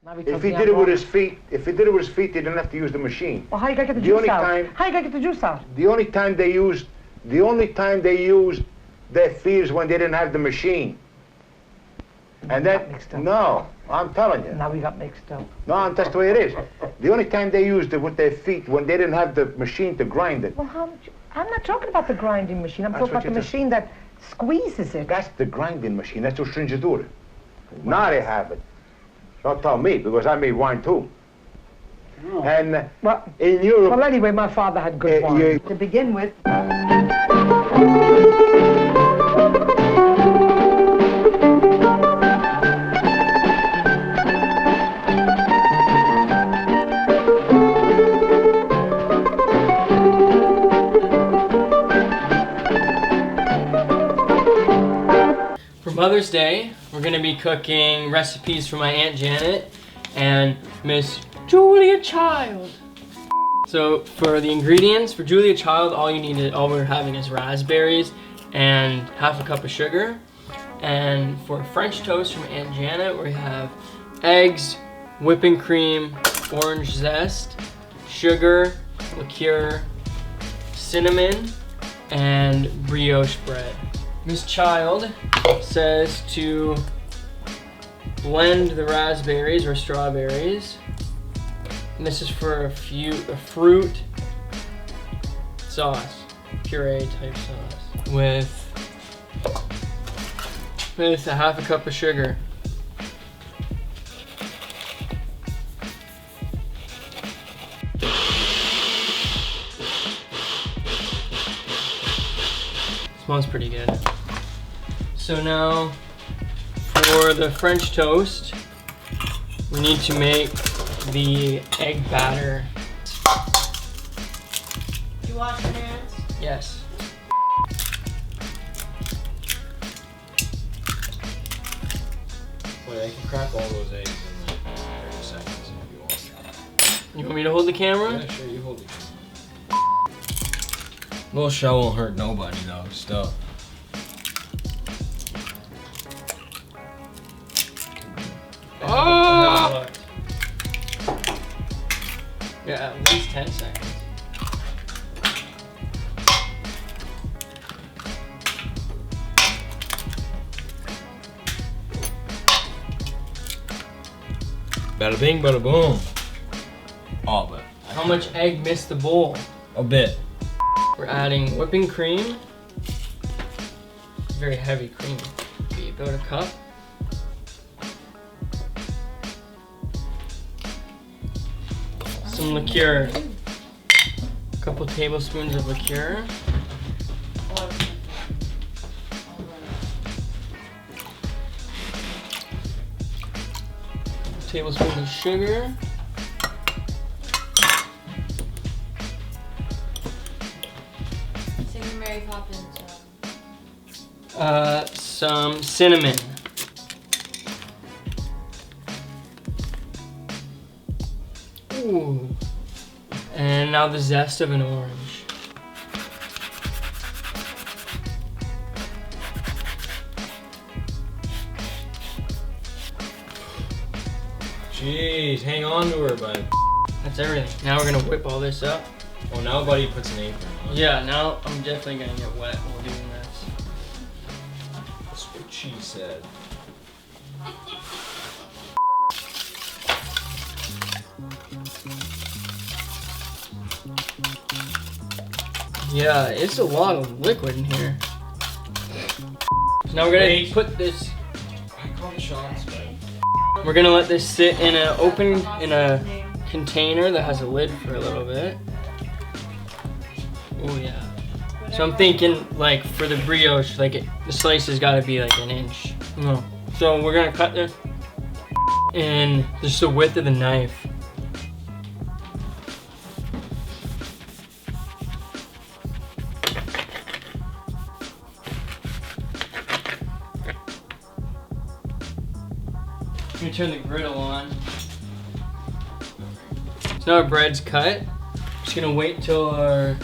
If he did it with his feet, he didn't have to use the machine. Well, how you gotta get the juice out? How you gotta get the juice out? The only time they used their feet is when they didn't have the machine. And then, no, I'm telling you. Now we got mixed up. No, that's the way it is. The only time they used it with their feet, when they didn't have the machine to grind it. Well, I'm not talking about the grinding machine. I'm talking about the machine that squeezes it. That's the grinding machine. That's what stringatura. Now they have it. Don't tell me, because I made wine too. Oh. And in Europe... Well, anyway, my father had good wine. To begin with... For Mother's Day, we're going to be cooking recipes for my Aunt Janet and Miss Julia Child. So for the ingredients, for Julia Child, all we're having is raspberries and half a cup of sugar. And for French toast from Aunt Janet, we have eggs, whipping cream, orange zest, sugar, liqueur, cinnamon, and brioche bread. Miss Child says to blend the raspberries or strawberries. And this is for a fruit sauce, puree type sauce, with a half a cup of sugar. Smells pretty good. So now, for the French toast, we need to make the egg batter. You wash your hands? Yes. Wait, I can crack all those eggs in like 30 seconds if you want. You want me to hold the camera? Yeah, sure, you hold it. Little shell won't hurt nobody though, still. Oh! Yeah, at least 10 seconds. Bada bing, bada boom. All but. How much egg missed the bowl? A bit. We're adding whipping cream. Very heavy cream. Be about a cup. Some liqueur. A couple tablespoons of liqueur. Tablespoons of sugar. Singing Mary Poppins. Some cinnamon. Ooh. And now the zest of an orange. Jeez, hang on to her, bud. That's everything. Now we're gonna whip all this up. Well, now Buddy puts an apron on. Yeah, now I'm definitely gonna get wet while doing this. That's what she said. Yeah, it's a lot of liquid in here. So now we're gonna put this. I call the shots, but We're gonna let this sit in a container that has a lid for a little bit. Oh yeah. So I'm thinking like for the brioche, like the slice has got to be like an inch. No. So we're gonna cut this in just the width of the knife. Let me turn the griddle on. So now our bread's cut. Just gonna wait till our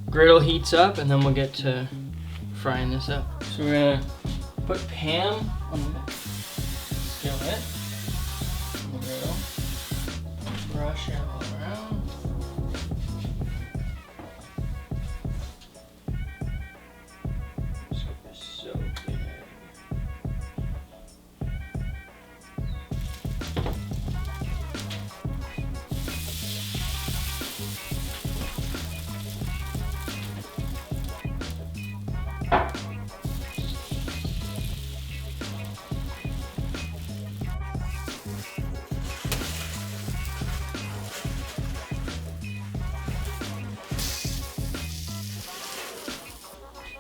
griddle heats up and then we'll get to frying this up. So we're gonna put Pam on the skillet. We'll get it Brush it all around. So big.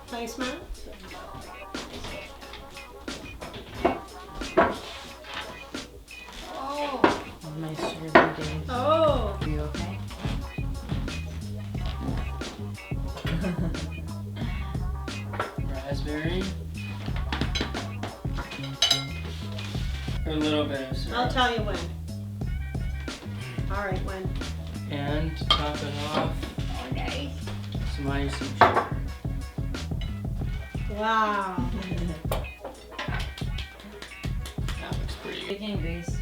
Thanks, Matt. Oh. My survey days. Oh. Are you okay? Raspberry. A little bit of syrup. I'll tell you when. All right, when. And to top it off, Okay. some icing sugar. Wow. That looks pretty good. Bacon grease.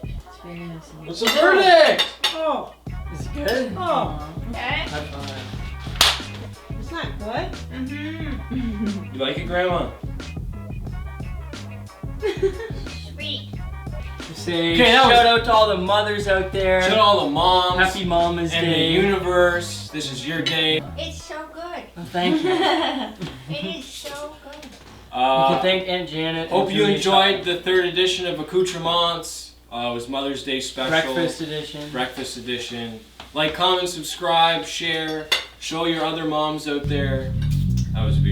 It's very nice. What's the verdict? Oh. Is it good? Oh. Okay. High five. It's not good. You like it, Grandma? Sweet. Say Okay, that shout out to all the mothers out there. Shout out all the moms Happy Mama's and Day. the universe. This is your day. It's so good. Oh, thank you. It is so good. You can thank Aunt Janet. Hope and you Julia enjoyed the 3rd edition of Accoutrements. It was Mother's Day special. Breakfast edition. Breakfast edition. Like, comment, subscribe, share. Show your other moms out there. That was beautiful.